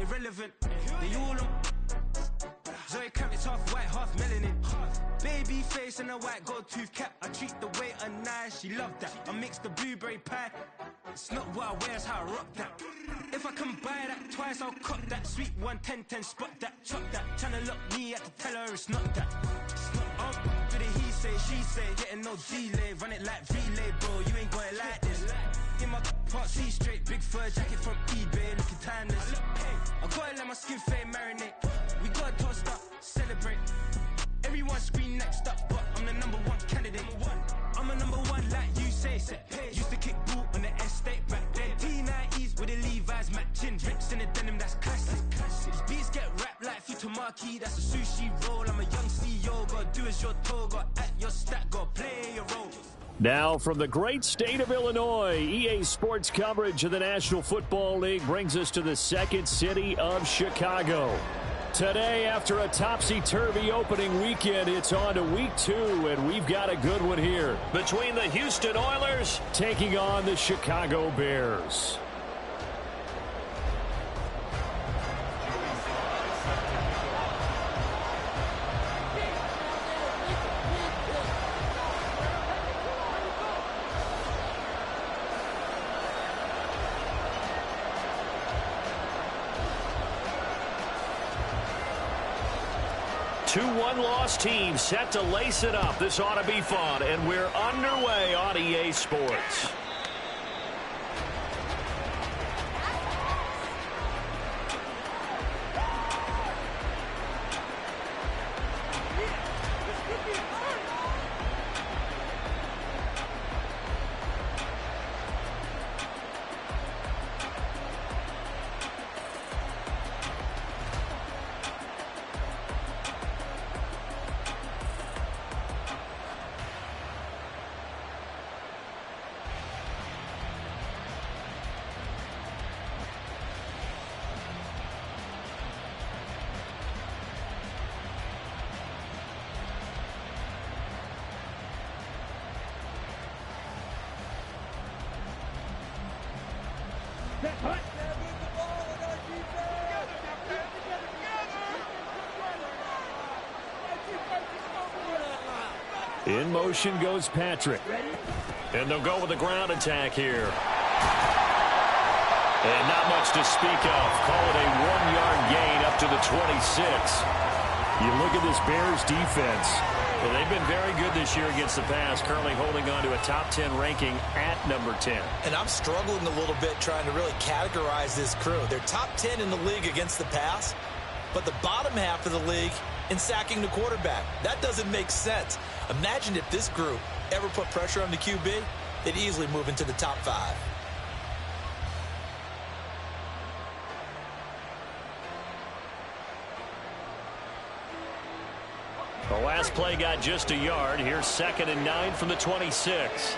irrelevant. They all on. Zoe Camp, it's half white, half melanin. Baby face and a white gold tooth cap. I treat the waiter nice, she loved that. I mix the blueberry pie. It's not what I wear, it's how I rock that. If I can buy that twice, I'll cop that. Sweet 110, spot that, chop that. Tryna lock me, I have to tell her it's not that. It's not up to the he say, she say. Getting no delay, run it like relay, bro. You ain't got it like this. In my part C straight, big fur jacket from eBay, looking timeless. I gotta let my skin fade marinate. We gotta toast up, celebrate. Everyone scream next up, but I'm the #1 candidate. I'm a #1 like you say. Used to kick ball on the estate back then. T90s with the Levi's matching. Drips in the denim, that's classic. These beats get wrapped like futamaki, that's a sushi roll. I'm a young CEO, gotta do as you're told. Gotta act your stat, gotta play your role. Now from the great state of Illinois, EA Sports coverage of the National Football League brings us to the second city of Chicago. Today, after a topsy-turvy opening weekend, it's on to week 2, and we've got a good one here. Between the Houston Oilers taking on the Chicago Bears. Two one-loss teams set to lace it up. This ought to be fun, and we're underway on EA Sports. In motion goes Patrick. And they'll go with the ground attack here. And not much to speak of. Call it a 1-yard gain up to the 26. You look at this Bears defense. Well, they've been very good this year against the pass, currently holding on to a top 10 ranking at number 10. And I'm struggling a little bit trying to really categorize this crew. They're top 10 in the league against the pass, but the bottom half of the league in sacking the quarterback. That doesn't make sense. Imagine if this group ever put pressure on the QB, they'd easily move into the top 5. The last play got just a yard. Here's 2nd and 9 from the 26.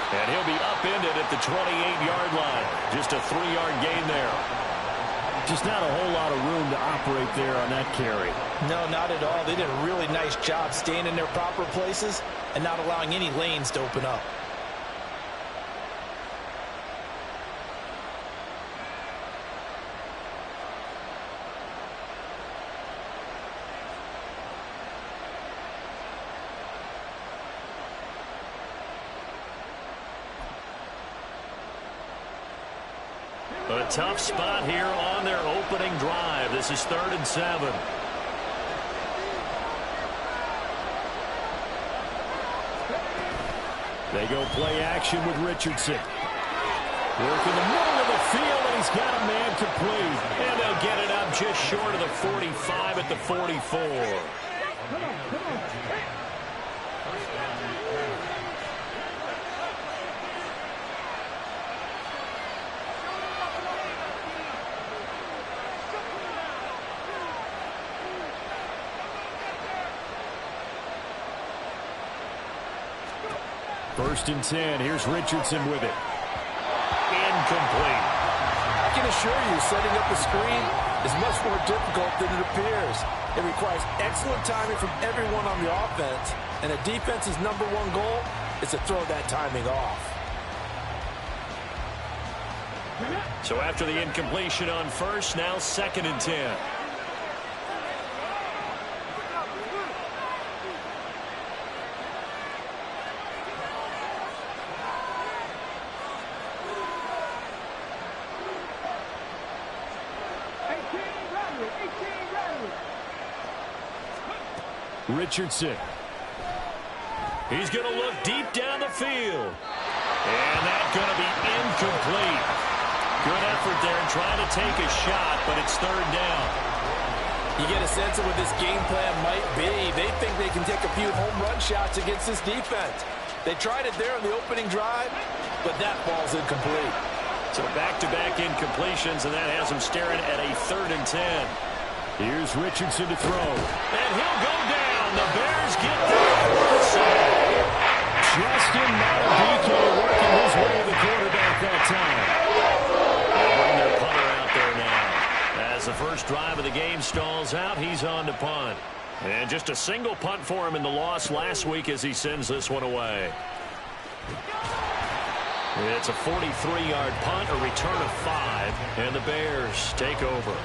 And he'll be upended at the 28-yard line. Just a 3-yard gain there. Just not a whole lot of room to operate there on that carry. No, not at all. They did a really nice job staying in their proper places and not allowing any lanes to open up. A tough spot here on their opening drive. This is 3rd and 7. They go play action with Richardson. Work in the middle of the field, and he's got a man complete. And they'll get it up just short of the 45 at the 44. Come on. First and 10. Here's Richardson with it. Incomplete. I can assure you, setting up a screen is much more difficult than it appears. It requires excellent timing from everyone on the offense, And a defense's #1 goal is to throw that timing off. So after the incompletion on first, now 2nd and 10. Richardson. He's going to look deep down the field. And that's going to be incomplete. Good effort there trying to take a shot, but it's 3rd down. You get a sense of what this game plan might be. They think they can take a few home run shots against this defense. They tried it there on the opening drive, but that ball's incomplete. So back-to-back incompletions, and that has them staring at a 3rd and 10. Here's Richardson to throw. And he'll go down. The Bears get there for a sack. Justin Madden24 working his way to the quarterback that time. They'll bring their punter out there now. As the first drive of the game stalls out, he's on to punt. And just a single punt for him in the loss last week as he sends this one away. It's a 43-yard punt, a return of 5, and the Bears take over.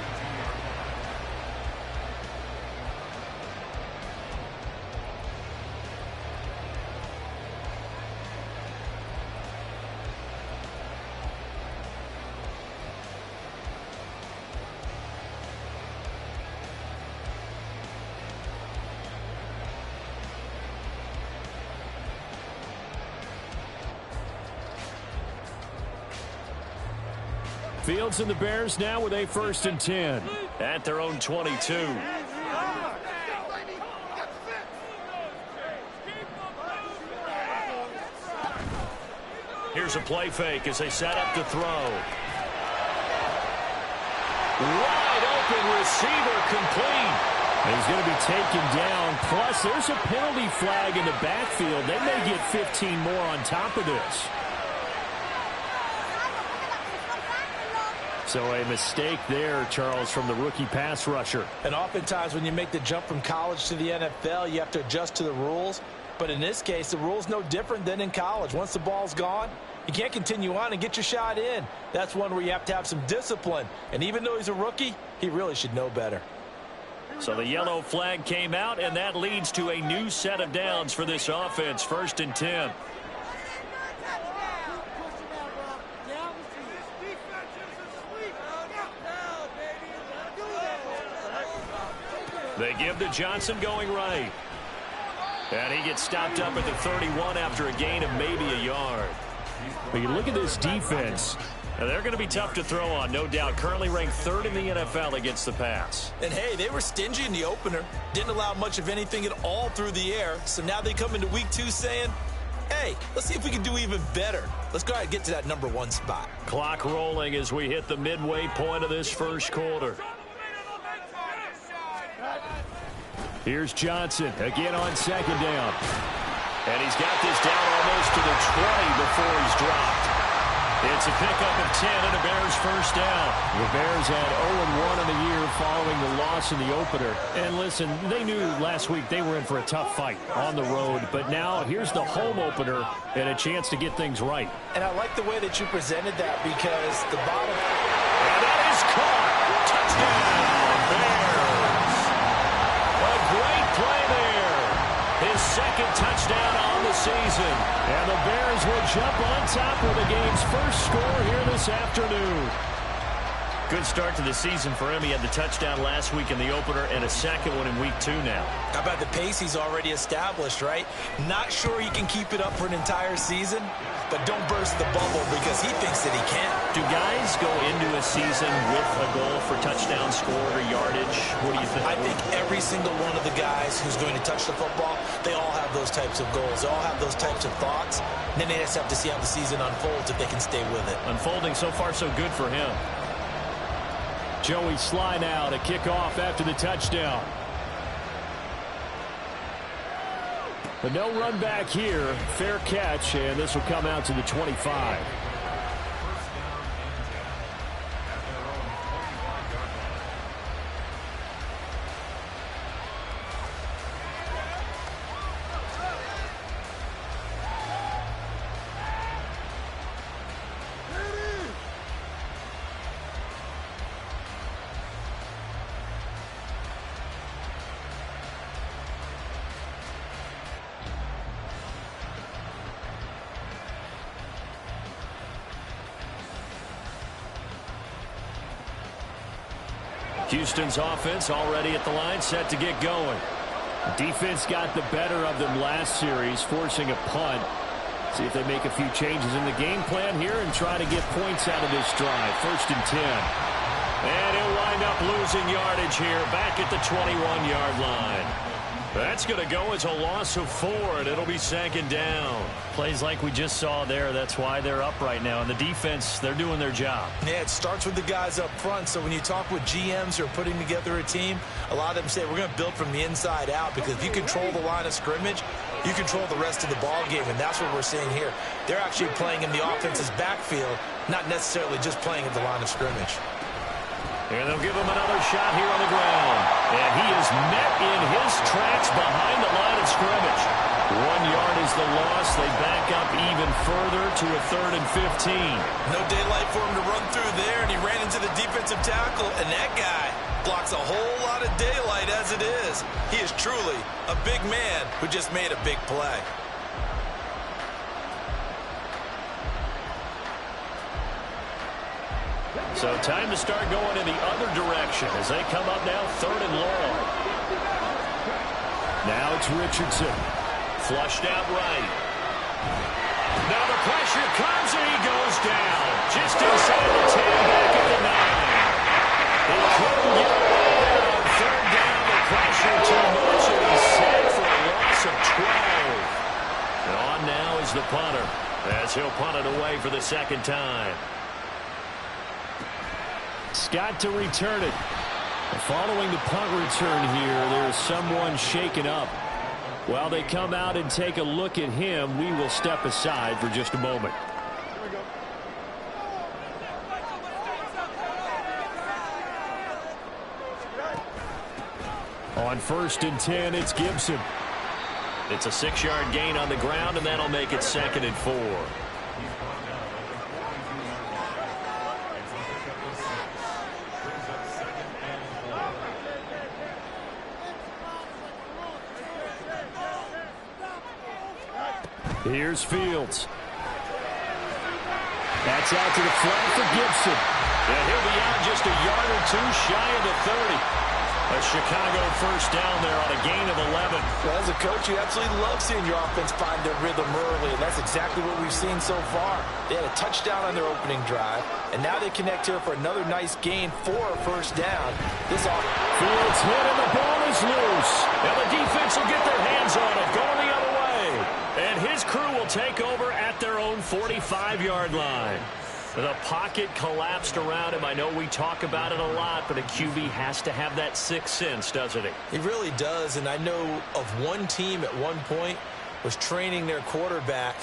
Fields and the Bears now with a 1st and 10 at their own 22. Here's a play fake as they set up to throw. Wide open receiver complete. He's going to be taken down. Plus, there's a penalty flag in the backfield. They may get 15 more on top of this. So a mistake there, Charles, from the rookie pass rusher. And oftentimes when you make the jump from college to the NFL, you have to adjust to the rules. But in this case, the rule's no different than in college. Once the ball's gone, you can't continue on and get your shot in. That's one where you have to have some discipline. And even though he's a rookie, he really should know better. So the yellow flag came out, and that leads to a new set of downs for this offense. 1st and 10. They give to Johnson going right. And he gets stopped up at the 31 after a gain of maybe a yard. But you look at this defense. Now they're going to be tough to throw on, no doubt. Currently ranked 3rd in the NFL against the pass. And, hey, they were stingy in the opener. Didn't allow much of anything at all through the air. So now they come into week 2 saying, hey, let's see if we can do even better. Let's go ahead and get to that #1 spot. Clock rolling as we hit the midway point of this first quarter. Here's Johnson again on 2nd down. And he's got this down almost to the 20 before he's dropped. It's a pickup of 10 and a Bears 1st down. The Bears had 0-1 in the year following the loss in the opener. And listen, they knew last week they were in for a tough fight on the road. But now here's the home opener and a chance to get things right. And I like the way that you presented that because the bottom... And that is caught. Touchdown, Bears. A great play there. His 2nd touchdown on the season. And the Bears will jump on top of the game's first score here this afternoon. Good start to the season for him. He had the touchdown last week in the opener and a 2nd one in week 2 now. How about the pace he's already established, right? Not sure he can keep it up for an entire season, but don't burst the bubble because he thinks that he can. Do guys go into a season with a goal for touchdown scored or yardage? What do you think? I think every single one of the guys who's going to touch the football, they all have those types of goals. They all have those types of thoughts. And then they just have to see how the season unfolds if they can stay with it. Unfolding so far so good for him. Joey Sly now to kick off after the touchdown. But no run back here. Fair catch, and this will come out to the 25. Houston's offense already at the line, set to get going. Defense got the better of them last series, forcing a punt. See if they make a few changes in the game plan here and try to get points out of this drive. 1st and 10. And he'll wind up losing yardage here back at the 21-yard line. That's going to go as a loss of 4, and it'll be 2nd down. Plays like we just saw there. That's why they're up right now. And the defense, they're doing their job. Yeah, it starts with the guys up front. So when you talk with GMs who are putting together a team, a lot of them say we're going to build from the inside out, because if you control the line of scrimmage, you control the rest of the ball game, and that's what we're seeing here. They're actually playing in the offense's backfield, not necessarily just playing at the line of scrimmage. And they'll give him another shot here on the ground. And he is met in his tracks behind the line of scrimmage. 1 yard is the loss. They back up even further to a 3rd and 15. No daylight for him to run through there, and he ran into the defensive tackle, and that guy blocks a whole lot of daylight as it is. He is truly a big man who just made a big play. So time to start going in the other direction as they come up now 3rd and long. Now it's Richardson. Flushed out right. Now the pressure comes and he goes down. Just inside the 10, back at the 9. He couldn't get away there on 3rd down. The pressure too much, and he's set for a loss of 12. And on now is the punter as he'll punt it away for the 2nd time. Scott to return it. Following the punt return here, there's someone shaken up. While they come out and take a look at him, we will step aside for just a moment. On 1st and 10, it's Gibson. It's a 6-yard gain on the ground, and that'll make it 2nd and 4. Here's Fields. That's out to the flat for Gibson. And he'll be out just a yard or 2 shy of the 30. A Chicago 1st down there on a gain of 11. Well, as a coach, you absolutely love seeing your offense find their rhythm early, and that's exactly what we've seen so far. They had a touchdown on their opening drive, and now they connect here for another nice gain for a 1st down. Fields hit, and the ball is loose. And the defense will get their hands on it, going the other way. And his crew will take over at their own 45-yard line. The pocket collapsed around him. I know we talk about it a lot, but a QB has to have that 6th sense, doesn't he? He really does, and I know of one team at one point was training their quarterback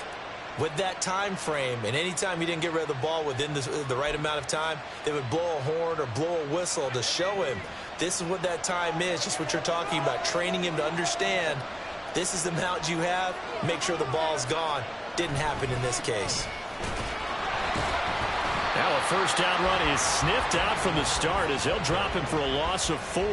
with that time frame, and anytime he didn't get rid of the ball within the right amount of time, they would blow a horn or blow a whistle to show him this is what that time is, just what you're talking about, training him to understand this is the amount you have, make sure the ball's gone. Didn't happen in this case. Now a 1st down run is sniffed out from the start as they'll drop him for a loss of 4.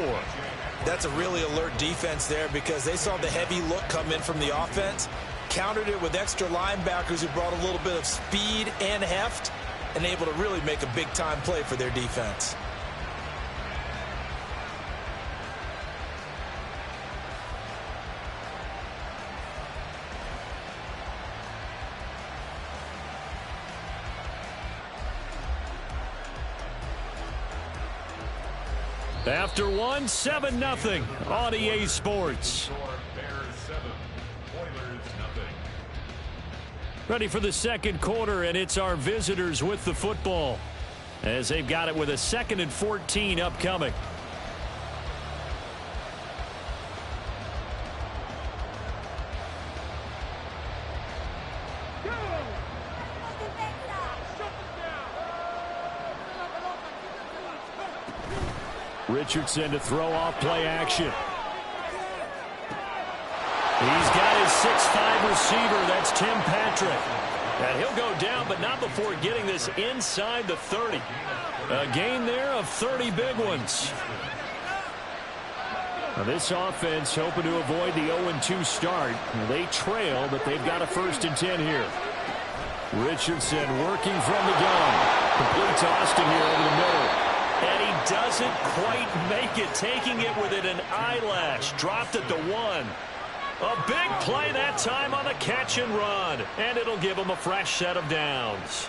That's a really alert defense there because they saw the heavy look come in from the offense, countered it with extra linebackers who brought a little bit of speed and heft, and able to really make a big-time play for their defense. After 1, 7-0 on EA Sports. Ready for the 2nd quarter, and it's our visitors with the football as they've got it with a 2nd and 14 upcoming. Richardson to throw off play action. He's got his 6'5" receiver. That's Tim Patrick. And he'll go down, but not before getting this inside the 30. A gain there of 30 big ones. Now this offense hoping to avoid the 0-2 start. They trail, but they've got a 1st and 10 here. Richardson working from the gun. Complete to Austin here over the middle. And he doesn't quite make it, taking it within an eyelash. Dropped at the 1. A big play that time on the catch and run, and it'll give him a fresh set of downs.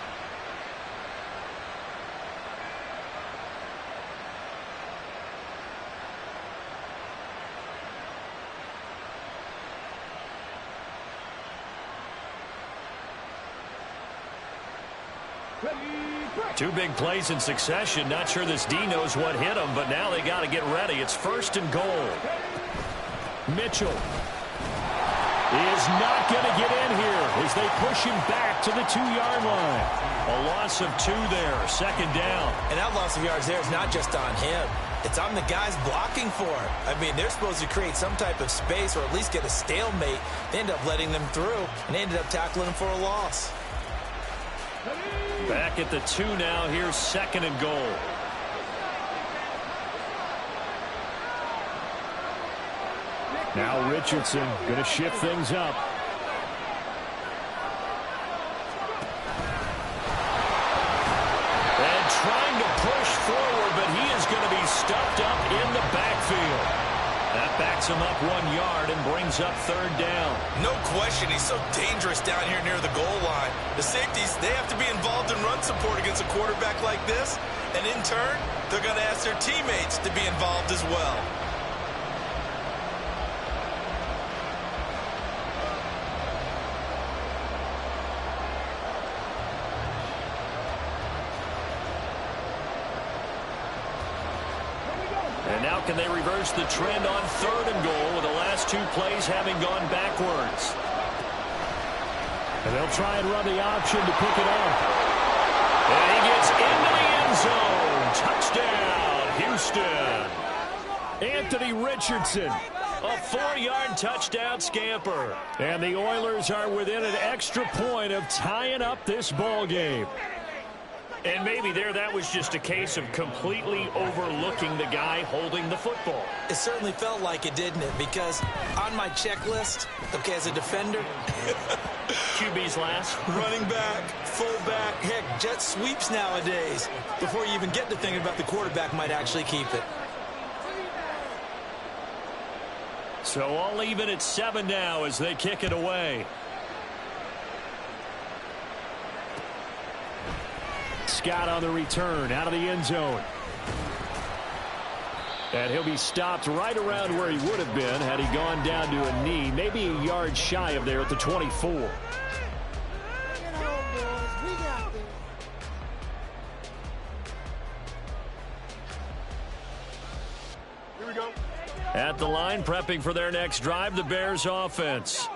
Two big plays in succession. Not sure this D knows what hit him, but now they got to get ready. It's 1st and goal. Mitchell is not going to get in here as they push him back to the 2-yard line. A loss of 2 there, 2nd down. And that loss of yards there is not just on him. It's on the guys blocking for him. I mean, they're supposed to create some type of space or at least get a stalemate. They end up letting them through, and they ended up tackling him for a loss. Back at the 2 now. Here's 2nd and goal. Now Richardson going to shift things up. And trying to push forward, but he is going to be stuffed up in the backfield. That backs him up 1 yard and brings up 3rd down. No question, he's so dangerous down here near the goal line. The safeties, they have to be involved in run support against a quarterback like this. And in turn, they're going to ask their teammates to be involved as well. And now can they reverse the trend on 3rd and goal with the last 2 plays having gone backwards? And they'll try and run the option to pick it up. And he gets into the end zone. Touchdown, Houston. Anthony Richardson, a 4-yard touchdown scamper. And the Oilers are within an extra point of tying up this ball game. And maybe that was just a case of completely overlooking the guy holding the football. It certainly felt like it, didn't it? Because on my checklist, okay, as a defender, QB's last. running back, fullback, heck, jet sweeps nowadays. Before you even get to thinking about the quarterback might actually keep it. So all even at 7 now as they kick it away. Scott on the return out of the end zone. And he'll be stopped right around where he would have been had he gone down to a knee, maybe a yard shy of there at the 24. Here we go. At the line, prepping for their next drive, the Bears offense.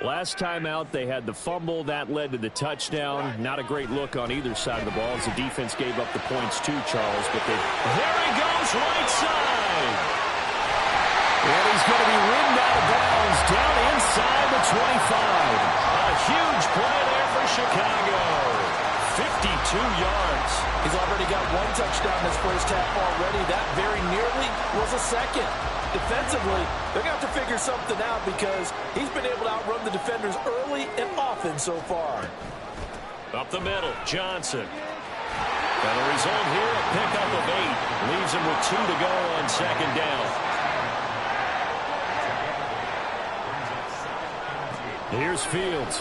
Last time out, they had the fumble. That led to the touchdown. Not a great look on either side of the ball as the defense gave up the points too, Charles. But there he goes, right side. And he's going to be ridden out of bounds down inside the 25. A huge play there for Chicago. 52 yards. He's already got 1 touchdown this first half already. That very nearly was a second. Defensively, they're going to have to figure something out because he's been able to outrun the defenders early and often so far. Up the middle, Johnson. And the result here, a pickup of 8. Leaves him with 2 to go on 2nd down. Here's Fields.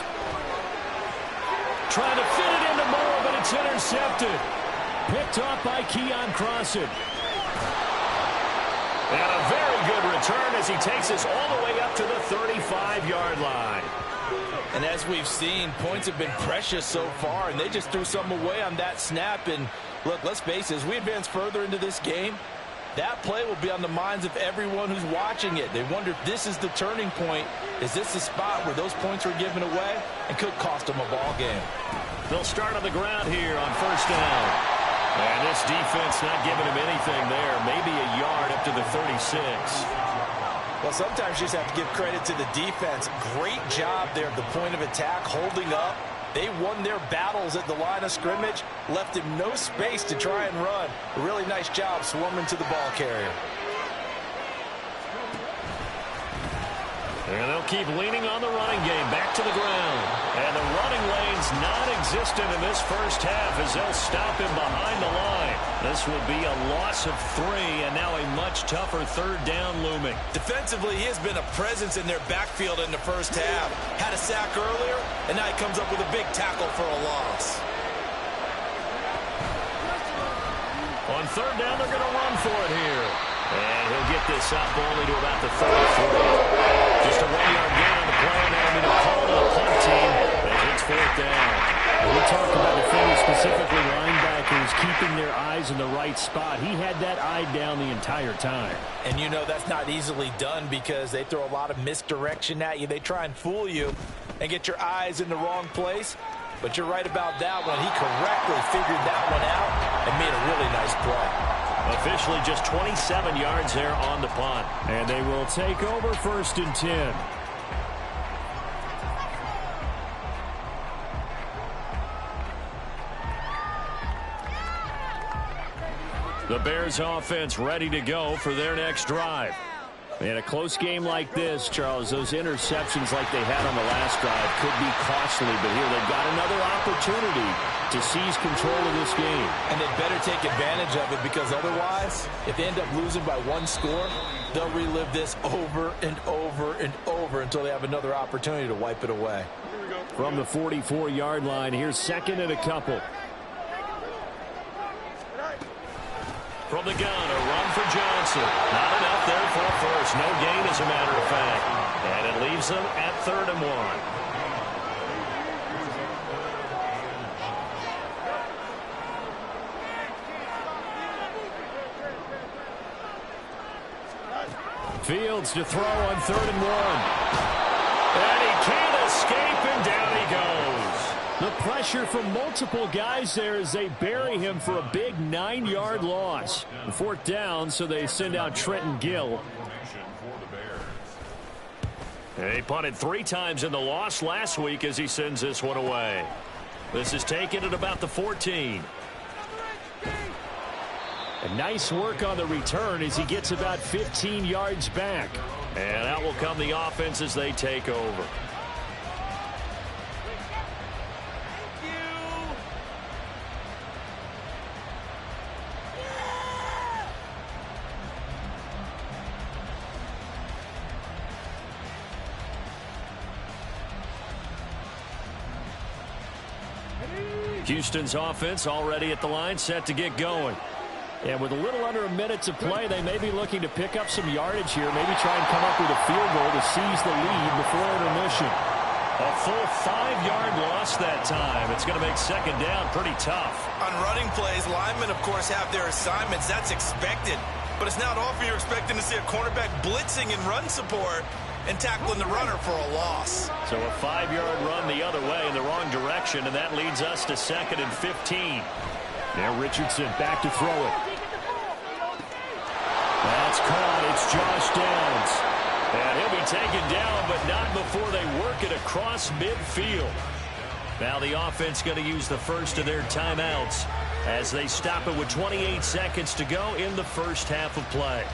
Trying to fit it into Moore, but it's intercepted. Picked off by Keon Crossan. And a very good return as he takes us all the way up to the 35-yard line. And as we've seen, points have been precious so far, and they just threw some away on that snap. And look, let's face it, as we advance further into this game, that play will be on the minds of everyone who's watching it. They wonder if this is the turning point. Is this the spot where those points were given away and could cost them a ball game? They'll start on the ground here on 1st down. And this defense not giving him anything there. Maybe a yard up to the 36. Well, sometimes you just have to give credit to the defense. Great job there at the point of attack, holding up. They won their battles at the line of scrimmage, left him no space to try and run. A really nice job swarming to the ball carrier. And they'll keep leaning on the running game. Back to the ground. And the running lane's non-existent in this first half as they'll stop him behind the line. This will be a loss of 3, and now a much tougher third down looming. Defensively, he has been a presence in their backfield in the first half. Had a sack earlier, and now he comes up with a big tackle for a loss. On third down, they're going to run for it here. And he'll get this up only to about the 33. Just a 1-yard gain on the play, and that'll be the call to the punt team as it's fourth down. We talked about defending specifically linebackers keeping their eyes in the right spot. He had that eye down the entire time. And you know that's not easily done because they throw a lot of misdirection at you. They try and fool you and get your eyes in the wrong place. But you're right about that one. He correctly figured that one out and made a really nice play. Officially just 27 yards there on the punt. And they will take over 1st and 10. The Bears offense ready to go for their next drive. In a close game like this, Charles, those interceptions like they had on the last drive could be costly, but here they've got another opportunity to seize control of this game. And they better take advantage of it because otherwise, if they end up losing by 1 score, they'll relive this over and over and over until they have another opportunity to wipe it away. From the 44-yard line, here's 2nd and a couple. From the gun, a run for Johnson. Not enough there for a first. No gain, as a matter of fact. And it leaves them at 3rd and 1. Fields to throw on 3rd and 1. And he can't escape, and down he goes. The pressure from multiple guys there as they bury him for a big 9-yard loss. 4th down, so they send out Trenton Gill. He punted 3 times in the loss last week as he sends this one away. This is taken at about the 14. And nice work on the return as he gets about 15 yards back. And out will come the offense as they take over. Houston's offense already at the line, set to get going. And with a little under a minute to play, they may be looking to pick up some yardage here, maybe try and come up with a field goal to seize the lead before intermission. A full 5-yard loss that time. It's going to make 2nd down pretty tough. On running plays, linemen, of course, have their assignments. That's expected. But it's not often you're expecting to see a cornerback blitzing in run support and tackling the runner for a loss. So a 5-yard run the other way in the wrong direction, and that leads us to 2nd and 15. Now Richardson back to throw it. That's caught. It's Josh Downs. And he'll be taken down, but not before they work it across midfield. Now the offense going to use the first of their timeouts as they stop it with 28 seconds to go in the first half of play.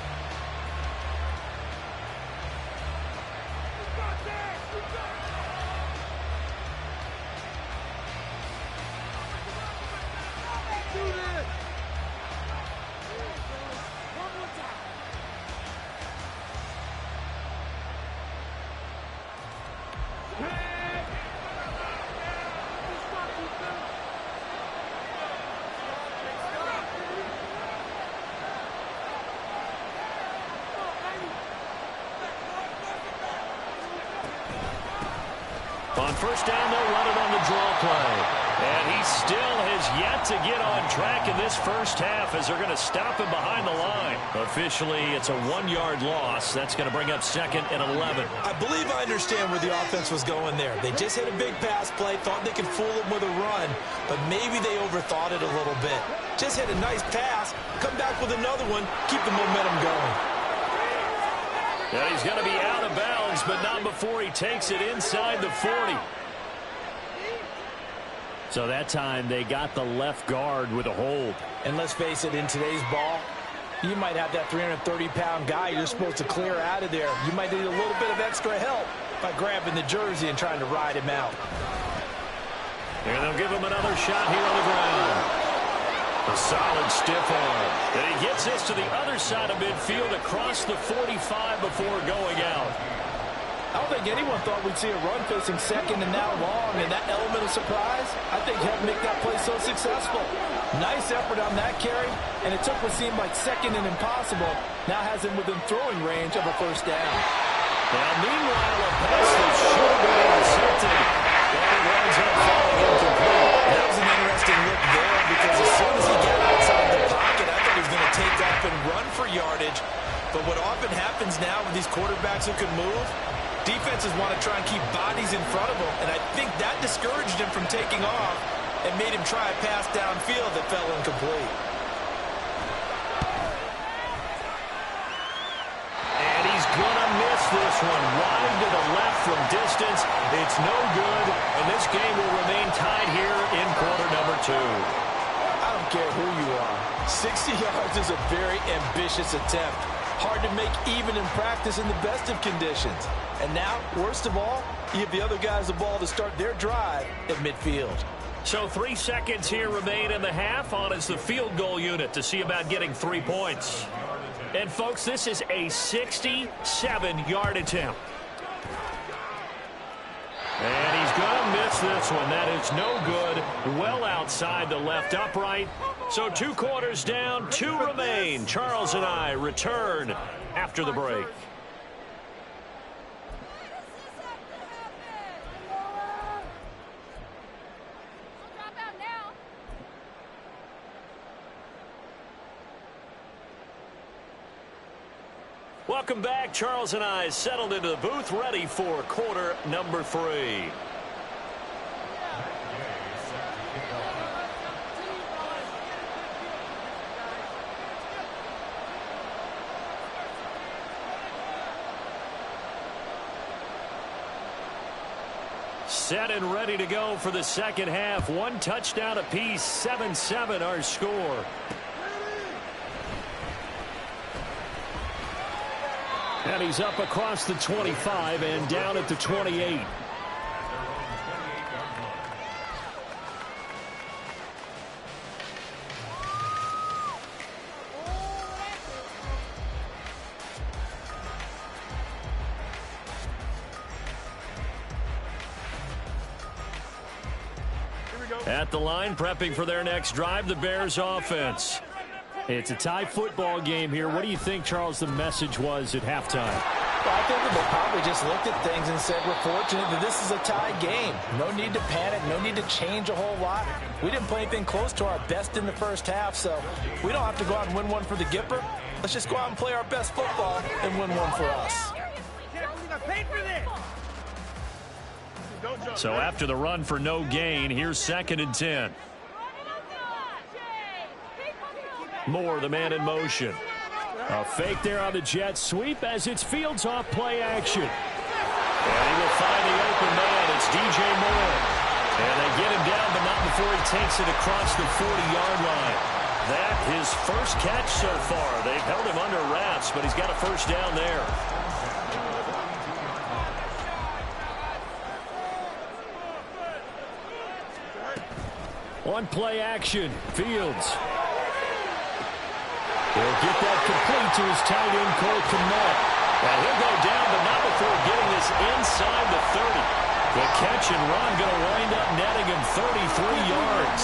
On first down, they'll run it on the draw play. And he still has yet to get on track in this first half as they're going to stop him behind the line. Officially, it's a 1-yard loss. That's going to bring up 2nd and 11. I believe I understand where the offense was going there. They just hit a big pass play, thought they could fool him with a run, but maybe they overthought it a little bit. Just hit a nice pass, come back with another one, keep the momentum going. And he's going to be out of bounds, but not before he takes it inside the 40. So that time they got the left guard with a hold. And let's face it, in today's ball, You might have that 330-pound guy you're supposed to clear out of there. You might need a little bit of extra help by grabbing the jersey and trying to ride him out. And they'll give him another shot here on the ground. A solid stiff arm. And he gets this to the other side of midfield across the 45 before going out. I don't think anyone thought we'd see a run facing second and now long, and that element of surprise, I think, helped make that play so successful. Nice effort on that carry, and it took what seemed like second and impossible, now has him within throwing range of a first down. Now, meanwhile, a pass that should have been intercepted, and it winds up falling incomplete. That was an interesting look there, because as soon as he got outside the pocket, I thought he was going to take off and run for yardage. But what often happens now with these quarterbacks who can move, defenses want to try and keep bodies in front of him, and I think that discouraged him from taking off and made him try a pass downfield that fell incomplete. And he's going to miss this one. Wide to the left from distance. It's no good, and this game will remain tied here in quarter number 2. I don't care who you are. 60 yards is a very ambitious attempt. Hard to make even in practice in the best of conditions. And now, worst of all, you give the other guys the ball to start their drive at midfield. So 3 seconds here remain in the half. On is the field goal unit to see about getting 3 points. And, folks, this is a 67-yard attempt. And he's going to miss this one. That is no good. Well outside the left upright. So 2 quarters down, 2 remain. Charles and I return after the break. Welcome back. Charles and I settled into the booth, ready for quarter number 3. Set and ready to go for the second half. 1 touchdown apiece, 7-7 our score. And he's up across the 25 and down at the 28. At the line, prepping for their next drive, the Bears offense. It's a tie football game here. What do you think, Charles, the message was at halftime? Well, I think that they probably just looked at things and said, we're fortunate that this is a tie game. No need to panic. No need to change a whole lot. We didn't play anything close to our best in the first half, so we don't have to go out and win one for the Gipper. Let's just go out and play our best football and win one for us. So after the run for no gain, here's 2nd and 10. Moore, the man in motion. A fake there on the jet sweep as it's Fields off play action. And he will find the open man. It's DJ Moore. And they get him down, but not before he takes it across the 40-yard line. That his first catch so far. They've held him under wraps, but he's got a first down there. On play action, Fields. He'll get that complete to his tight end, Cole Kmet. And he'll go down, but not before getting this inside the 30. The catch and run going to wind up netting him 33 yards.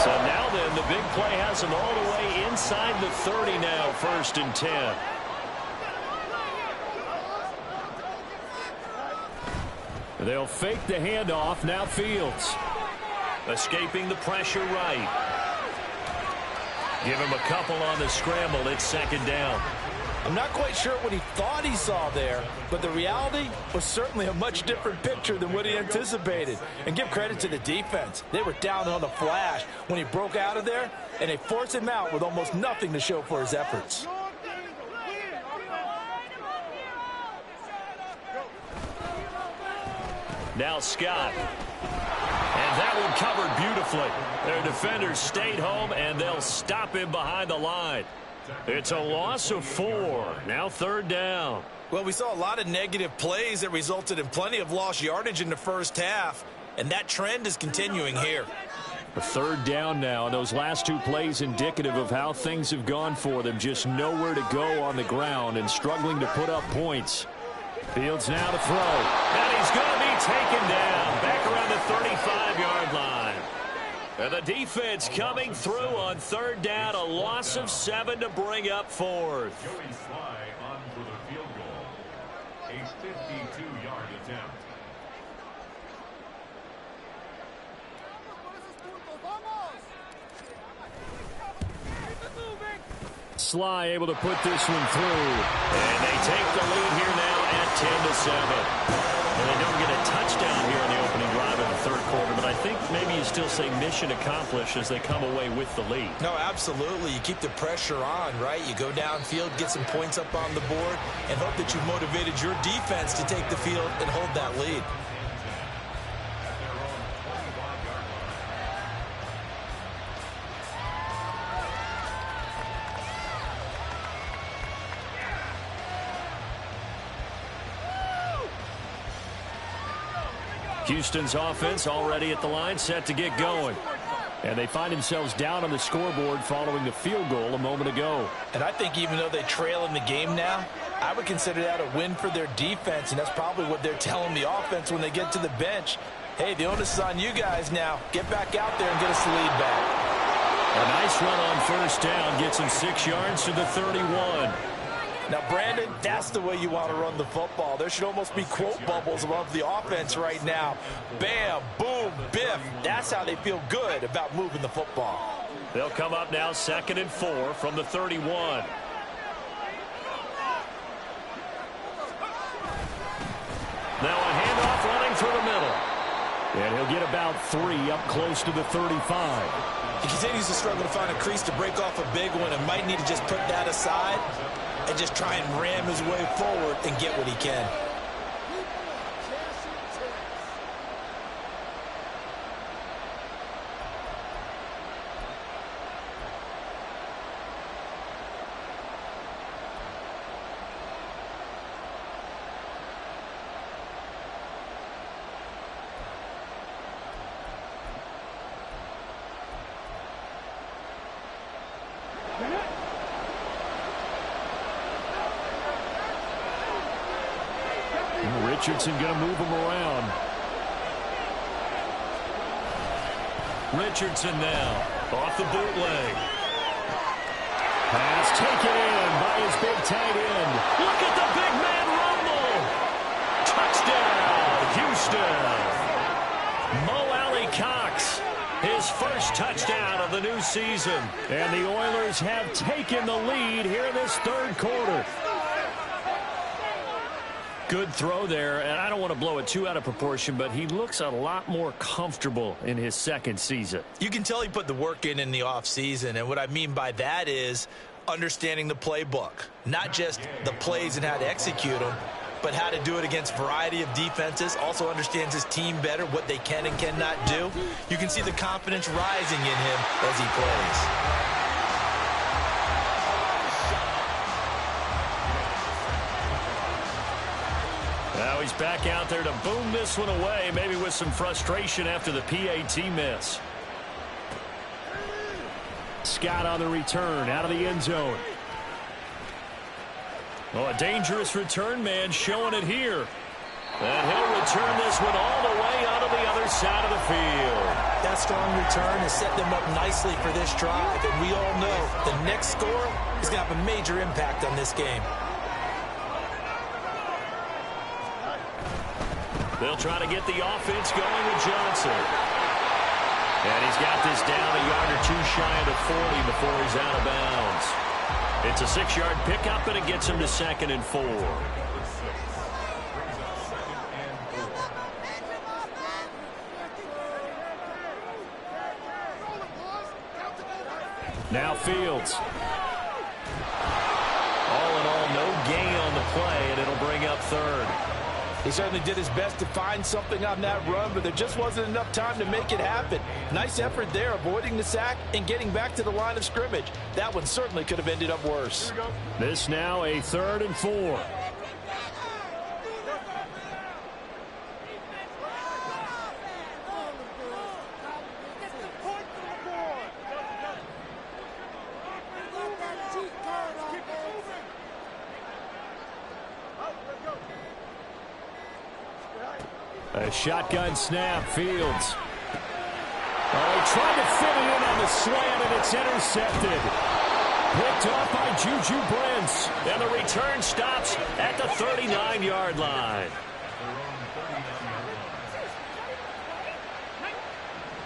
So now then, the big play has him all the way inside the 30 now, 1st and 10. They'll fake the handoff. Now Fields. Escaping the pressure right. Give him a couple on the scramble. It's 2nd down. I'm not quite sure what he thought he saw there, but the reality was certainly a much different picture than what he anticipated. And give credit to the defense. They were down on the flash when he broke out of there, and they forced him out with almost nothing to show for his efforts. Now Scott. And have that one covered beautifully. Their defenders stayed home, and they'll stop him behind the line. It's a loss of 4. Now 3rd down. Well, we saw a lot of negative plays that resulted in plenty of lost yardage in the first half, and that trend is continuing here. A 3rd down now, and those last 2 plays indicative of how things have gone for them. Just nowhere to go on the ground and struggling to put up points. Fields now to throw, and he's going to be taken down back around the 35-yard line. And the defense coming through on 3rd down, a loss of 7 to bring up 4th. Joey Sly on for the field goal. A 52-yard attempt. Sly able to put this one through. And they take the lead here now at 10-7. And they don't get a touchdown here on the opening drive of the 3rd quarter, but I think maybe you still say mission accomplished as they come away with the lead. No, absolutely. You keep the pressure on, right? You go downfield, get some points up on the board, and hope that you've motivated your defense to take the field and hold that lead. Houston's offense already at the line, set to get going. And they find themselves down on the scoreboard following the field goal a moment ago. And I think even though they trail in the game now, I would consider that a win for their defense, and that's probably what they're telling the offense when they get to the bench. Hey, the onus is on you guys now. Get back out there and get us the lead back. A nice run on 1st down, gets him 6 yards to the 31. Now, Brandon, that's the way you want to run the football. There should almost be quote bubbles above the offense right now. Bam, boom, biff. That's how they feel good about moving the football. They'll come up now 2nd and 4 from the 31. Now a handoff running through the middle. And he'll get about 3 up close to the 35. He continues to struggle to find a crease to break off a big one and might need to just put that aside and just try and ram his way forward and get what he can. Richardson going to move him around. Richardson now off the bootleg. Pass taken in by his big tight end. Look at the big man rumble. Touchdown, Houston. Mo Alley-Cox, his first touchdown of the new season. And the Oilers have taken the lead here in this 3rd quarter. Good throw there, and I don't want to blow it too out of proportion, but he looks a lot more comfortable in his 2nd season. You can tell he put the work in the offseason, and what I mean by that is understanding the playbook. Not just the plays and how to execute them, but how to do it against a variety of defenses. Also understands his team better, what they can and cannot do. You can see the confidence rising in him as he plays. Now he's back out there to boom this one away, maybe with some frustration after the PAT miss. Scott on the return, out of the end zone. Oh, a dangerous return man showing it here. And he'll return this one all the way onto the other side of the field. That strong return has set them up nicely for this drive, and we all know the next score is going to have a major impact on this game. They'll try to get the offense going with Johnson. And he's got this down a yard or 2 shy of the 40 before he's out of bounds. It's a 6-yard pickup, and it gets him to 2nd and 4. Now Fields. All in all, no gain on the play, and it'll bring up 3rd. He certainly did his best to find something on that run, but there just wasn't enough time to make it happen. Nice effort there, avoiding the sack and getting back to the line of scrimmage. That one certainly could have ended up worse. This now a 3rd and 4. A shotgun snap, Fields. Oh, he tried to fit it in on the slant, and it's intercepted. Picked off by Juju Brents. And the return stops at the 39-yard line.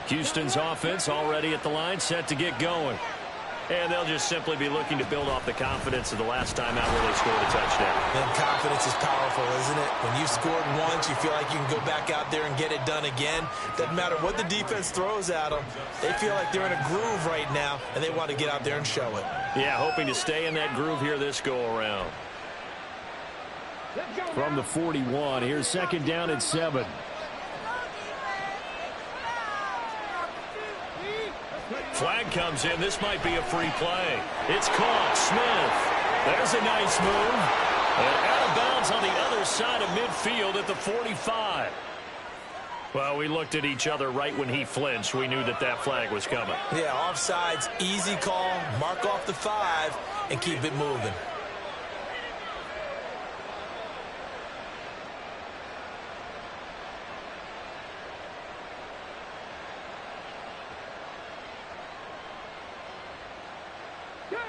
Houston's offense already at the line, set to get going. And they'll just simply be looking to build off the confidence of the last time out where they scored a touchdown. And confidence is powerful, isn't it? When you've scored once, you feel like you can go back out there and get it done again. Doesn't matter what the defense throws at them. They feel like they're in a groove right now, and they want to get out there and show it. Yeah, hoping to stay in that groove here this go-around. From the 41, here's 2nd down and 7. Flag comes in. This might be a free play. It's caught. Smith. There's a nice move. And out of bounds on the other side of midfield at the 45. Well, we looked at each other right when he flinched. We knew that that flag was coming. Yeah, offsides, easy call. Mark off the 5 and keep it moving.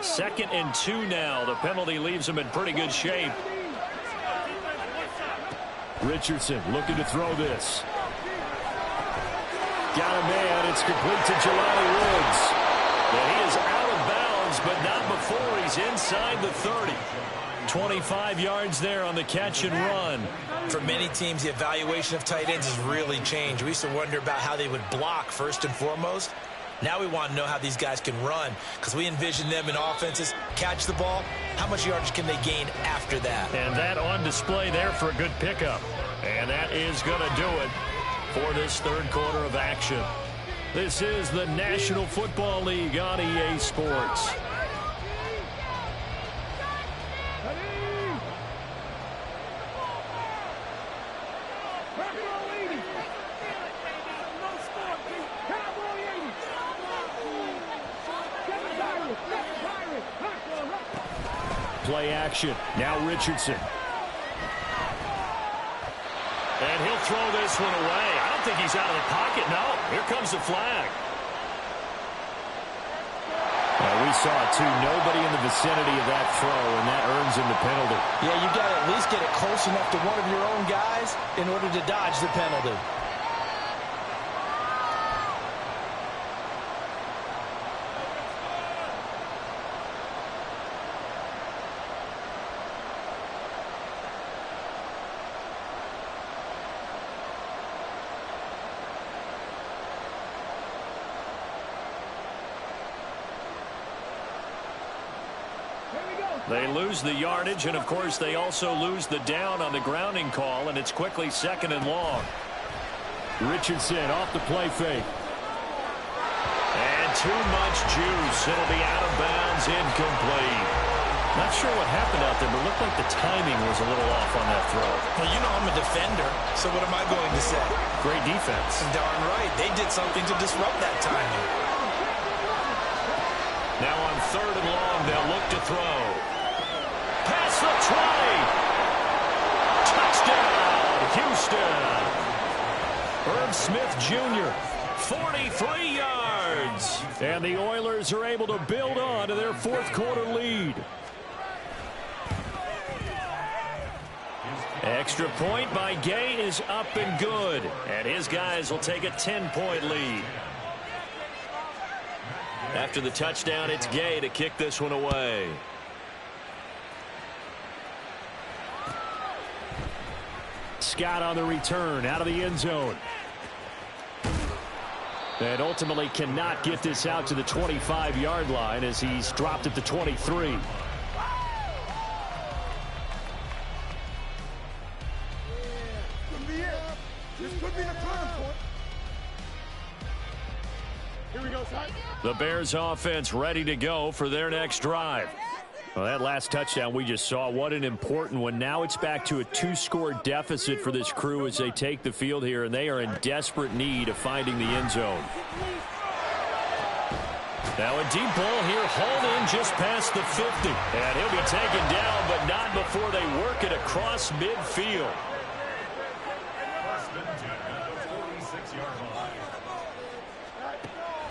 Second and 2 now. The penalty leaves him in pretty good shape. Richardson looking to throw this. Got a man. It's complete to Jelani Woods. And he is out of bounds, but not before he's inside the 30. 25 yards there on the catch and run. For many teams, the evaluation of tight ends has really changed. We used to wonder about how they would block first and foremost. Now we want to know how these guys can run, because we envision them in offenses catch the ball. How much yardage can they gain after that? And that on display there for a good pickup. And that is going to do it for this 3rd quarter of action. This is the National Football League on EA Sports. Play action. Now Richardson. And he'll throw this one away. I don't think he's out of the pocket. No, here comes the flag. We saw it, too. Nobody in the vicinity of that throw, and that earns him the penalty. Yeah, you got to at least get it close enough to one of your own guys in order to dodge the penalty. They lose the yardage, and, of course, they also lose the down on the grounding call, and it's quickly 2nd and long. Richardson off the play fake. And too much juice. It'll be out of bounds, incomplete. Not sure what happened out there, but it looked like the timing was a little off on that throw. Well, you know I'm a defender, so what am I going to say? Great defense. Darn right. They did something to disrupt that timing. Now on 3rd and long, they'll look to throw. Past the 20. Touchdown, Houston. Herb Smith Jr., 43 yards. And the Oilers are able to build on to their 4th quarter lead. Extra point by Gay is up and good. And his guys will take a 10-point lead. After the touchdown, it's Gay to kick this one away. Scott on the return out of the end zone. And ultimately cannot get this out to the 25-yard line as he's dropped at the 23. The Bears offense ready to go for their next drive. Well, that last touchdown we just saw, what an important one. Now it's back to a 2-score deficit for this crew as they take the field here, and they are in desperate need of finding the end zone. Now a deep ball here, hauled in just past the 50. And he'll be taken down, but not before they work it across midfield.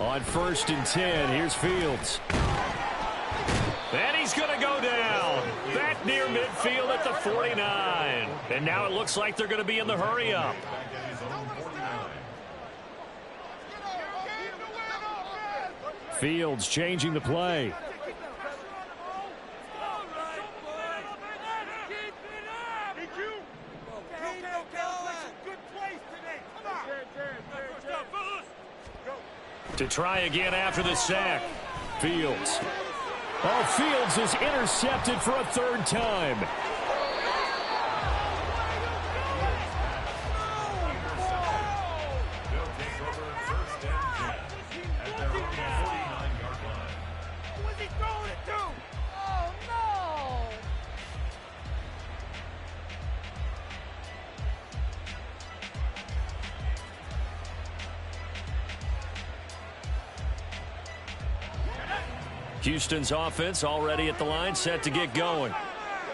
On 1st and 10, here's Fields. And he's going to go down. Back near midfield at the 49. And now it looks like they're going to be in the hurry-up. Fields changing the play. To try again after the sack. Fields. Oh, Fields is intercepted for a 3rd time. Houston's offense already at the line, set to get going.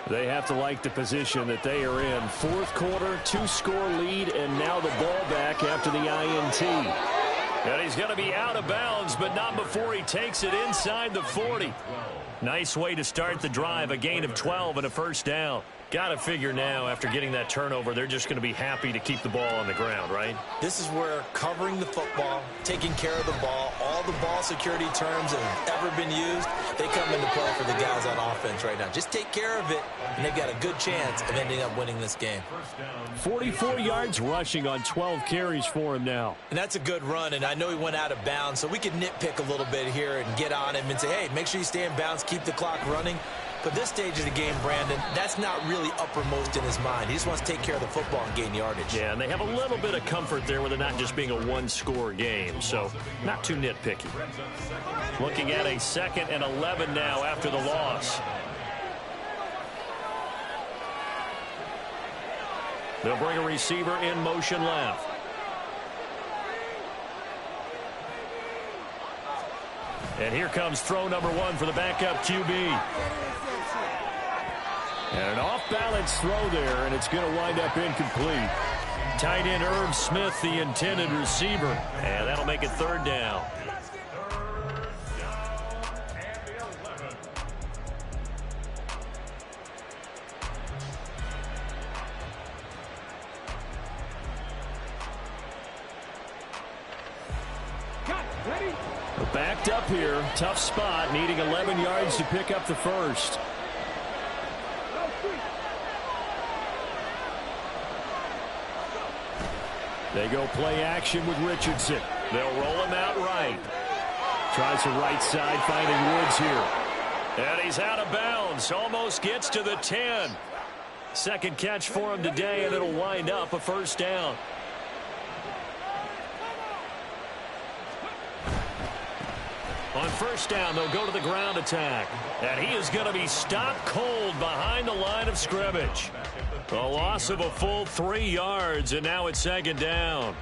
They have to like the position that they are in. 4th quarter, 2-score lead, and now the ball back after the INT. And he's going to be out of bounds, but not before he takes it inside the 40. Nice way to start the drive, a gain of 12 and a 1st down. Got to figure now, after getting that turnover, they're just going to be happy to keep the ball on the ground, right? This is where covering the football, taking care of the ball, all the ball security terms that have ever been used, they come into play for the guys on offense right now. Just take care of it, and they've got a good chance of ending up winning this game. 44 yards rushing on 12 carries for him now. And that's a good run, and I know he went out of bounds, so we can nitpick a little bit here and get on him and say, hey, make sure you stay in bounds, keep the clock running. But this stage of the game, Brandon, that's not really uppermost in his mind. He just wants to take care of the football and gain yardage. Yeah, and they have a little bit of comfort there with it not just being a 1-score game, so not too nitpicky. Looking at a 2nd and 11 now after the loss. They'll bring a receiver in motion left. And here comes throw number 1 for the backup QB. And an off-balance throw there, and it's going to wind up incomplete. Tight end Irv Smith, the intended receiver. And that'll make it 3rd down. Backed up here, tough spot, needing 11 yards to pick up the 1st. They go play action with Richardson. They'll roll him out right. Tries the right side, finding Woods here. And he's out of bounds, almost gets to the 10. 2nd catch for him today, and it'll wind up a 1st down. On 1st down, they'll go to the ground attack. And he is going to be stopped cold behind the line of scrimmage. A loss of a full 3 yards, and now it's 2nd down.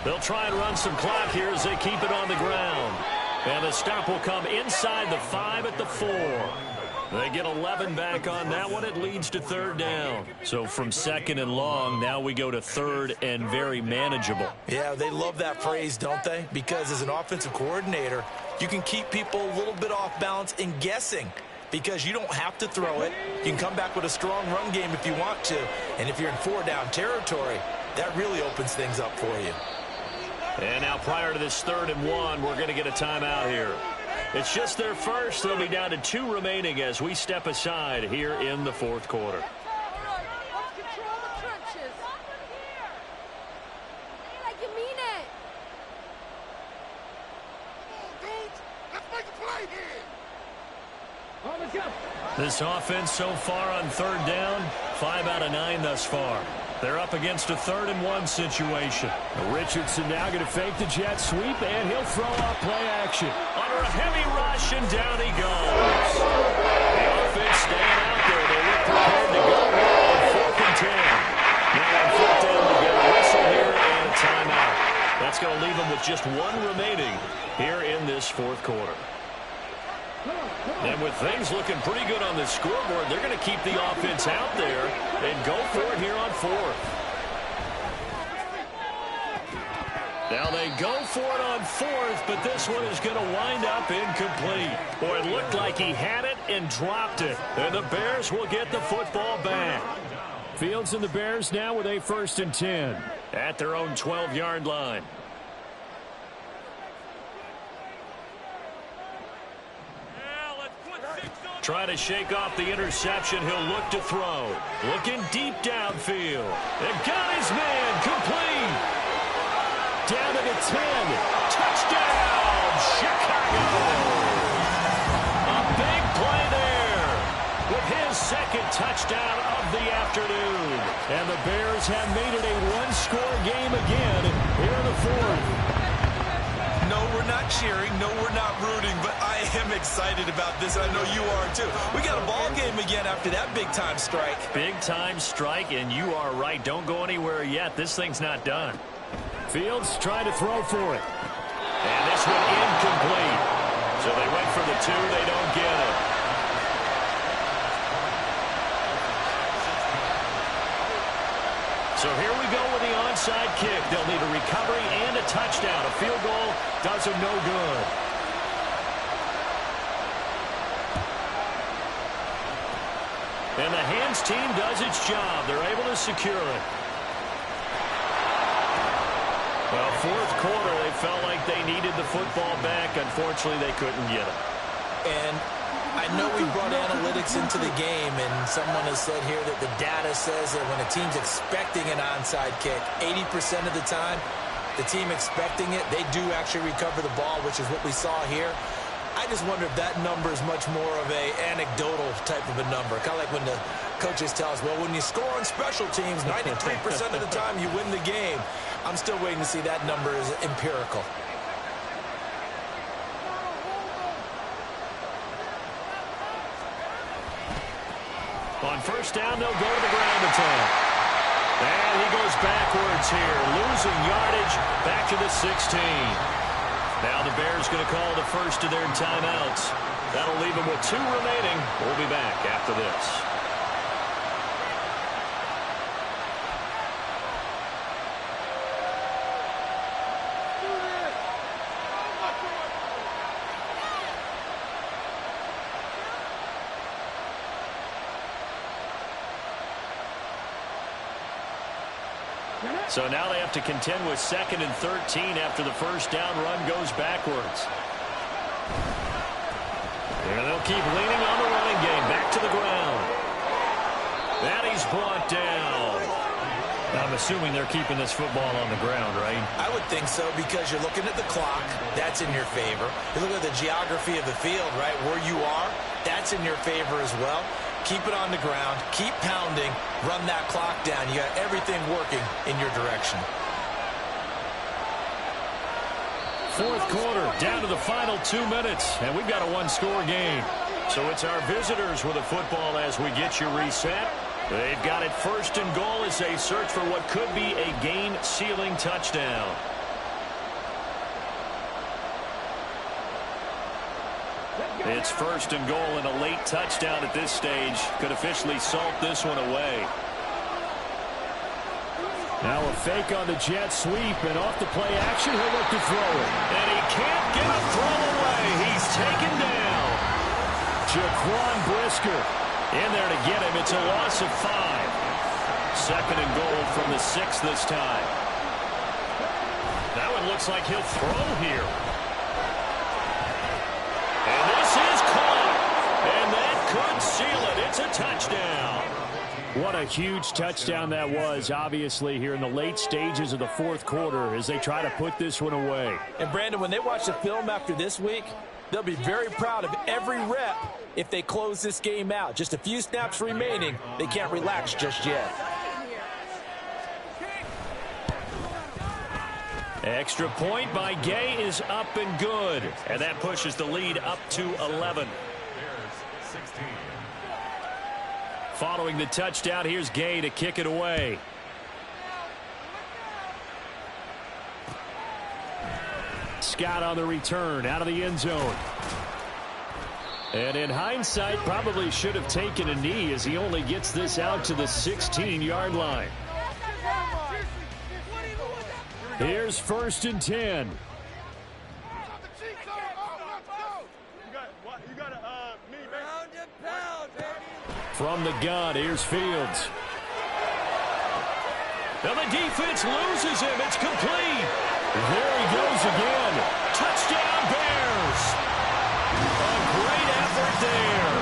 They'll try and run some clock here as they keep it on the ground. And the stop will come inside the 5 at the 4. They get 11 back on that one. It leads to 3rd down. So from 2nd and long, now we go to 3rd and very manageable. Yeah, they love that phrase, don't they? Because as an offensive coordinator, you can keep people a little bit off balance and guessing because you don't have to throw it. You can come back with a strong run game if you want to. And if you're in 4-down territory, that really opens things up for you. And now prior to this 3rd and 1, we're going to get a timeout here. It's just their first. They'll be down to 2 remaining as we step aside here in the 4th quarter. This offense so far on third down, 5 out of 9 thus far. They're up against a 3rd and 1 situation. Richardson now going to fake the jet sweep, and he'll throw out play action. Under a heavy rush, and down he goes. The offense staying out there. They look prepared to go on 4th and 10. Now on 4th down, we get a whistle here and a timeout. That's going to leave them with just 1 remaining here in this 4th quarter. And with things looking pretty good on the scoreboard, they're going to keep the offense out there and go for it here on 4th. Now they go for it on 4th, but this one is going to wind up incomplete. Boy, it looked like he had it and dropped it. And the Bears will get the football back. Fields and the Bears now with a 1st and 10. At their own 12-yard line. Try to shake off the interception. He'll look to throw. Looking deep downfield. And got his man complete. Down to the 10. Touchdown, Chicago. A big play there with his 2nd touchdown of the afternoon. And the Bears have made it a 1-score game again here in the 4th. No, we're not cheering. No, we're not rooting, but I am excited about this. I know you are, too. We got a ball game again after that big-time strike. Big-time strike, and you are right. Don't go anywhere yet. This thing's not done. Fields trying to throw for it. And this one incomplete. So they went for the 2. They don't get it. So here we go with the onside kick. They'll need a recovery and a touchdown. A field goal does them no good. And the hands team does its job. They're able to secure it. Well, 4th quarter, they felt like they needed the football back. Unfortunately, they couldn't get it. And I know we brought analytics into the game, and someone has said here that the data says that when a team's expecting an onside kick, 80% of the time, the team expecting it, they do actually recover the ball, which is what we saw here. I just wonder if that number is much more of a anecdotal type of a number. Kind of like when the coaches tell us, well, when you score on special teams, 93% of the time you win the game. I'm still waiting to see that number is empirical. On 1st down, they'll go to the ground attack. And he goes backwards here, losing yardage back to the 16. Now the Bears going to call the first of their timeouts. That'll leave them with 2 remaining. We'll be back after this. So now they have to contend with 2nd and 13 after the 1st down run goes backwards. And they'll keep leaning on the running game. Back to the ground. And he's brought down. I'm assuming they're keeping this football on the ground, right? I would think so, because you're looking at the clock. That's in your favor. You look at the geography of the field, right? Where you are, that's in your favor as well. Keep it on the ground. Keep pounding. Run that clock down. You got everything working in your direction. 4th quarter, down to the final 2 minutes, and we've got a 1-score game. So it's our visitors with the football as we get you reset. They've got it 1st and goal as they search for what could be a game-sealing touchdown. It's 1st and goal, and a late touchdown at this stage could officially salt this one away. Now a fake on the jet sweep, and off the play action, he'll look to throw it. And he can't get a throw away. He's taken down. Jaquan Brisker in there to get him. It's a loss of 5. 2nd and goal from the 6 this time. That one looks like he'll throw here. And this is caught. And that could seal it. It's a touchdown. What a huge touchdown that was, obviously, here in the late stages of the 4th quarter as they try to put this one away. And, Brandon, when they watch the film after this week, They'll be very proud of every rep if they close this game out. Just a few snaps remaining. They can't relax just yet. Extra point by Gay is up and good. And that pushes the lead up to 11. Following the touchdown, here's Gay to kick it away. Scott on the return out of the end zone. And in hindsight, probably should have taken a knee as he only gets this out to the 16-yard line. Here's 1st and 10. From the gun, here's Fields. Now the defense loses him. It's complete. There he goes again. Touchdown, Bears. A great effort there.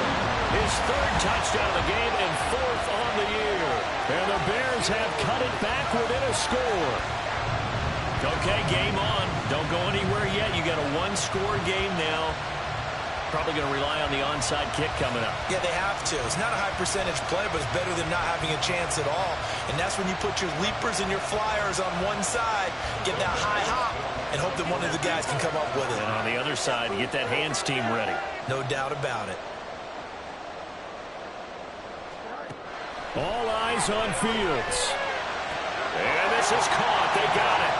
His 3rd touchdown of the game and 4th on the year. And the Bears have cut it back within a score. Okay, game on. Don't go anywhere yet. You got a 1-score game now. Probably going to rely on the onside kick coming up. Yeah, they have to. It's not a high percentage play, but it's better than not having a chance at all. And that's when you put your leapers and your flyers on one side, get that high hop, and hope that one of the guys can come up with it. And on the other side, get that hands team ready. No doubt about it. All eyes on Fields. And this is caught. They got it.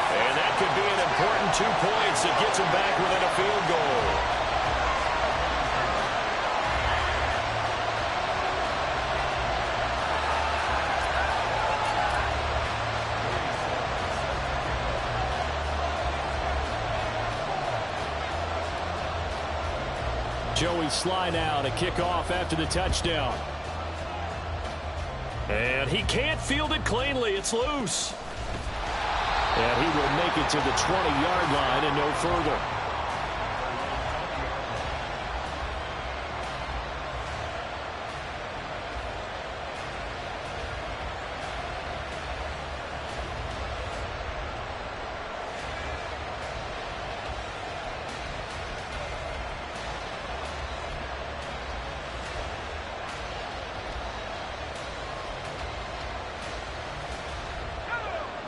And that could be an important 2 points that gets them back within a field goal. Joey Sly now to kick off after the touchdown. And he can't field it cleanly. It's loose. And he will make it to the 20-yard line and no further.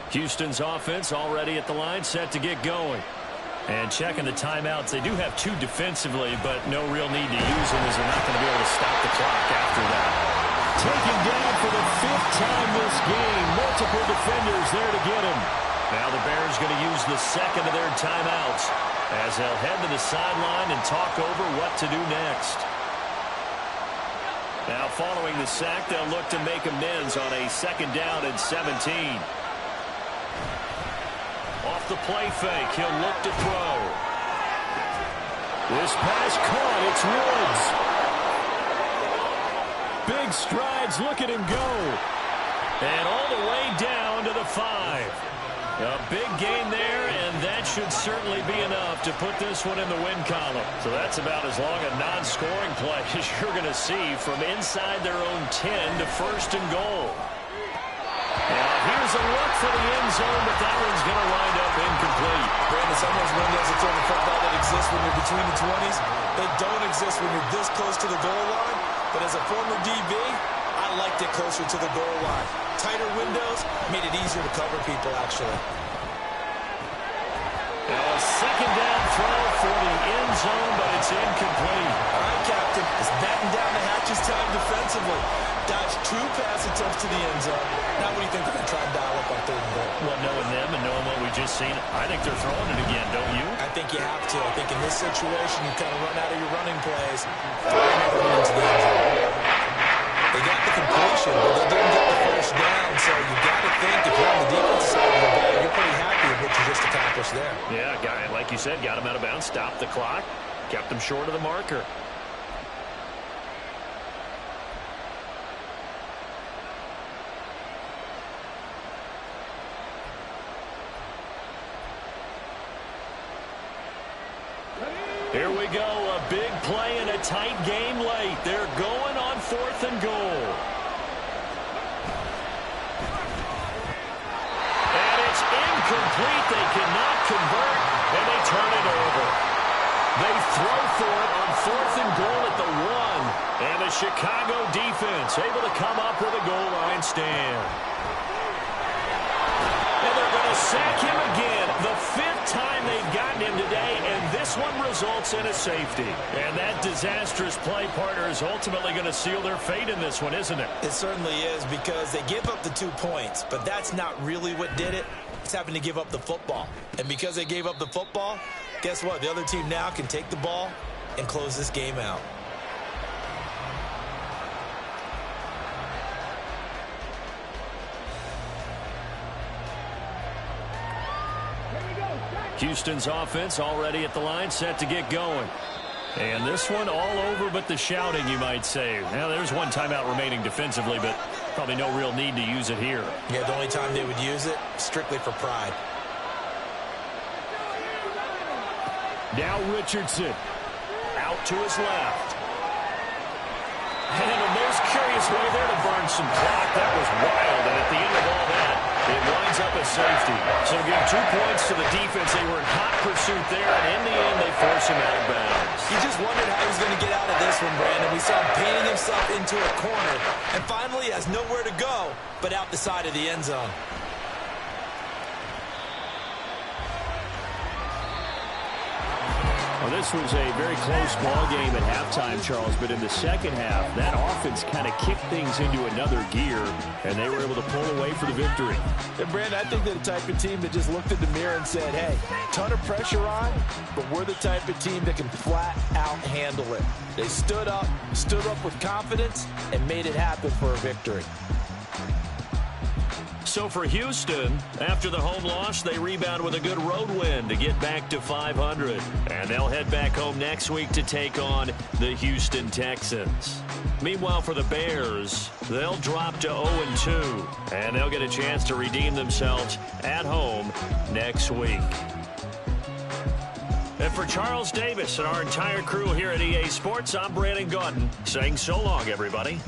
Houston's offense already at the line, set to get going. And checking the timeouts. They do have 2 defensively, but no real need to use them as they're not going to be able to stop the clock after that. Taken down for the 5th time this game. Multiple defenders there to get him. Now the Bears going to use the 2nd of their timeouts as they'll head to the sideline and talk over what to do next. Now following the sack, they'll look to make amends on a 2nd down and 17. Off the play fake, he'll look to throw. This pass caught, it's Woods. Big strides, look at him go. And all the way down to the 5. A big gain there, and that should certainly be enough to put this one in the win column. So that's about as long a non-scoring play as you're going to see from inside their own 10 to 1st and goal. Now here's a look for the end zone, but that one's going to wind up incomplete. Brandon, some of those windows of throwing the football that exist when you're between the 20s, they don't exist when you're this close to the goal line. But as a former DB, I liked it closer to the goal line. Tighter windows made it easier to cover people, actually. Now a 2nd down throw for the end zone, but it's incomplete. All right, Captain, it's batten down the hatches time defensively. Dodge 2 pass attempts to the end zone. Now what do you think they're going to try and dial up on 3rd and goal? Well, knowing them and knowing what we just seen, I think they're throwing it again, don't you? I think you have to. I think in this situation, you kind of run out of your running plays. Throw another one into the end zone. They got the completion, but they didn't get the 1st down, so you got to think if you're on the defensive side of the ball, you're pretty happy with what you just accomplished there. Yeah, guy, like you said, got him out of bounds, stopped the clock, kept him short of the marker. Here we go, a big play in a tight game late. They're going on 4th and goal. And it's incomplete. They cannot convert, and they turn it over. They throw for it on 4th and goal at the 1. And the Chicago defense able to come up with a goal line stand. And they're going to sack him again. The 5th time they've gotten him today, and this one results in a safety. And that disastrous play, partner, is ultimately going to seal their fate in this one, isn't it? It certainly is, because they give up the 2 points, but that's not really what did it. It's having to give up the football. And because they gave up the football, guess what? The other team now can take the ball and close this game out. Houston's offense already at the line, set to get going. And this one all over but the shouting, you might say. Now, there's one timeout remaining defensively, but probably no real need to use it here. Yeah, the only time they would use it, strictly for pride. Now Richardson. Out to his left. And a most curious way there to burn some clock. That was wild, and at the end of all that, it winds up a safety. So give 2 points to the defense. They were in hot pursuit there, and in the end, they force him out of bounds. He just wondered how he was going to get out of this one, Brandon. We saw him painting himself into a corner, and finally has nowhere to go but out the side of the end zone. Well, this was a very close ball game at halftime, Charles, but in the second half, that offense kind of kicked things into another gear, and they were able to pull away for the victory. And, Brandon, I think they're the type of team that just looked in the mirror and said, hey, ton of pressure on, but we're the type of team that can flat out handle it. They stood up with confidence, and made it happen for a victory. So for Houston, after the home loss, they rebound with a good road win to get back to 500. And they'll head back home next week to take on the Houston Texans. Meanwhile, for the Bears, they'll drop to 0-2. And they'll get a chance to redeem themselves at home next week. And for Charles Davis and our entire crew here at EA Sports, I'm Brandon Gaudin saying so long, everybody.